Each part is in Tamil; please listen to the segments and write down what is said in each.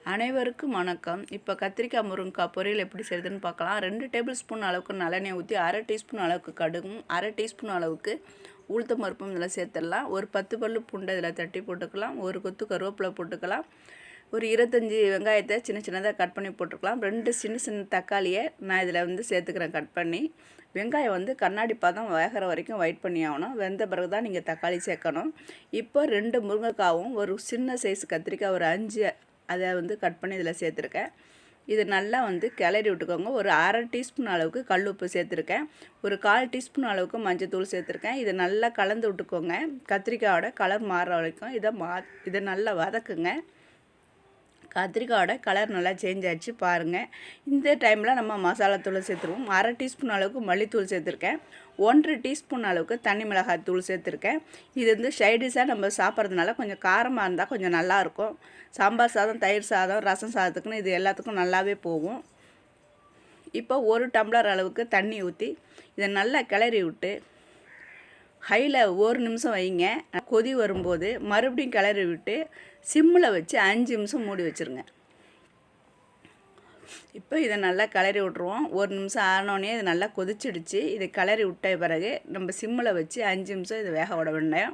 அனைவருக்கும் வணக்கம். இப்போ கத்திரிக்காய் முருங்கைக்காய் பொரியல் எப்படி செய்யுதுன்னு பார்க்கலாம். 2 டேபிள் ஸ்பூன் அளவுக்கு நல்லெண்ணெய் ஊற்றி 1/2 டீஸ்பூன் அளவுக்கு கடுகும் 1/2 டீஸ்பூன் அளவுக்கு உளுத்தம் பருப்பும் இதில் சேர்த்துடலாம். ஒரு 10 பல்லு பூண்டை இதில் தட்டி போட்டுக்கலாம். ஒரு கொத்து கருவேப்பிலை போட்டுக்கலாம். ஒரு 25 வெங்காயத்தை சின்ன சின்னதாக கட் பண்ணி போட்டுக்கலாம். 2 சின்ன தக்காளியை நான் இதில் சேர்த்துக்கிறேன் கட் பண்ணி. வெங்காயம் கண்ணாடி பதம் வேகிற வரைக்கும் வெயிட் பண்ணி ஆகணும். வெந்த பிறகு தான் நீங்கள் தக்காளி சேர்க்கணும். இப்போ 2 முருங்கைக்காவும் ஒரு சின்ன சைஸ் கத்திரிக்காய் ஒரு 5 அதை கட் பண்ணி இதில் சேர்த்துருக்கேன். இது நல்லா கிளறி விட்டுக்கோங்க. ஒரு 1/2 டீஸ்பூன் அளவுக்கு கல் உப்பு சேர்த்துருக்கேன். ஒரு 1/4 டீஸ்பூன் அளவுக்கு மஞ்சத்தூள் சேர்த்துருக்கேன். இதை நல்லா கலந்து விட்டுக்கோங்க. கத்திரிக்காயோட கலர் மாறுற வரைக்கும் இதை நல்லா வதக்குங்க. கத்திரிக்காயோட கலர் நல்லா சேஞ்ச் ஆச்சு பாருங்கள். இந்த டைமில் நம்ம மசாலாத்தூள் சேர்த்துருவோம். 1/2 டீஸ்பூன் அளவுக்கு மல்லித்தூள் சேர்த்துருக்கேன். 1/2 டீஸ்பூன் அளவுக்கு தனி மிளகாய் தூள் சேர்த்துருக்கேன். இது சைடிஷாக நம்ம சாப்பிட்றதுனால கொஞ்சம் காரமாக இருந்தால் கொஞ்சம் நல்லாயிருக்கும். சாம்பார் சாதம், தயிர் சாதம், ரசம் சாதத்துக்குன்னு இது எல்லாத்துக்கும் நல்லாவே போகும். இப்போ 1 டம்ளர் அளவுக்கு தண்ணி ஊற்றி இதை நல்லா கிளறி விட்டு ஹையில் 1 நிமிஷம் வைங்க. கொதி வரும்போது மறுபடியும் கிளறி விட்டு சிம்மில் வச்சு 5 நிமிஷம் மூடி வச்சுருங்க. இப்போ இதை நல்லா கிளறி விட்ருவோம். 1 நிமிஷம் ஆனோடனே இது நல்லா கொதிச்சிடுச்சு. இதை கிளறி விட்ட பிறகு நம்ம சிம்மில் வச்சு 5 நிமிஷம் இதை வேக விட வேண்டாம்.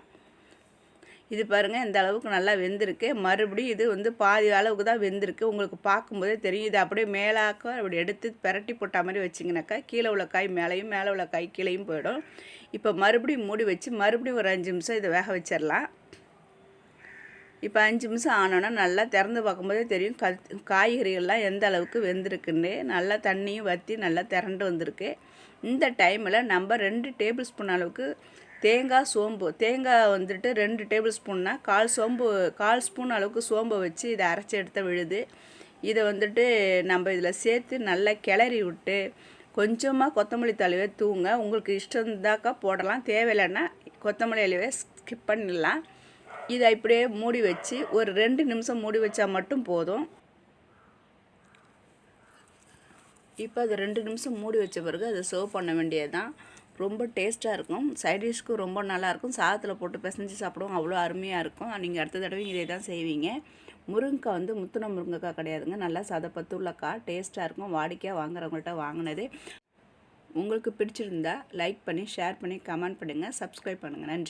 இது பாருங்கள், இந்த அளவுக்கு நல்லா வெந்திருக்கு. மறுபடியும் இது பாதி அளவுக்கு தான் வெந்திருக்கு. உங்களுக்கு பார்க்கும்போதே தெரியும். இது அப்படியே மேலாக்க அப்படி எடுத்து பிரட்டி போட்ட மாதிரி வச்சிங்கனாக்கா கீழே உள்ள காய் மேலேயும் மேலே உள்ள காய் கீழேயும் போயிடும். இப்போ மறுபடியும் மூடி வச்சு மறுபடியும் ஒரு 5 நிமிஷம் இதை வேக வச்சிடலாம். இப்போ 5 நிமிஷம் ஆனோன்னா நல்லா திறந்து பார்க்கும்போதே தெரியும் காய்கறிகள்லாம் எந்த அளவுக்கு வெந்திருக்குன்னு. நல்லா தண்ணியும் வற்றி நல்லா திரண்டு வந்திருக்கு. இந்த டைமில் நம்ம 2 டேபிள் ஸ்பூன் அளவுக்கு சோம்பு தேங்காய் 2 டேபிள் ஸ்பூன்னா 1/4 ஸ்பூன் அளவுக்கு சோம்பை வச்சு இதை அரைச்சி எடுத்த விழுது. இதை நம்ம இதில் சேர்த்து நல்லா கிளறி விட்டு கொஞ்சமாக கொத்தமல்லி தழையை தூங்க. உங்களுக்கு இஷ்டம் இருந்தாக்கா போடலாம், தேவையில்லைன்னா கொத்தமல்லி இலையை ஸ்கிப் பண்ணிடலாம். இதை இப்படியே மூடி வச்சு ஒரு 2 நிமிஷம் மூடி வச்சா மட்டும் போதும். இப்போ அது 2 நிமிஷம் மூடி வச்ச பிறகு அதை சர்வ் பண்ண வேண்டியது தான். ரொம்ப டேஸ்ட்டாக இருக்கும். சைடிஷ்க்கும் ரொம்ப நல்லாயிருக்கும். சாதத்தில் போட்டு பிசைஞ்சு சாப்பிடுவோம், அவ்வளோ அருமையாக இருக்கும். நீங்கள் அடுத்த தடவை இதே தான் செய்வீங்க. முருங்கைக்காய் முத்துன முருங்கைக்காய் கிடையாதுங்க, நல்லா சதப்பத்துள்ள காய், டேஸ்ட்டாக இருக்கும். வாடிக்கையாக வாங்குறவங்கள்ட்ட வாங்கினது. உங்களுக்கு பிடிச்சிருந்தா லைக் பண்ணி ஷேர் பண்ணி கமெண்ட் பண்ணுங்கள், சப்ஸ்கிரைப் பண்ணுங்கள். நன்றி.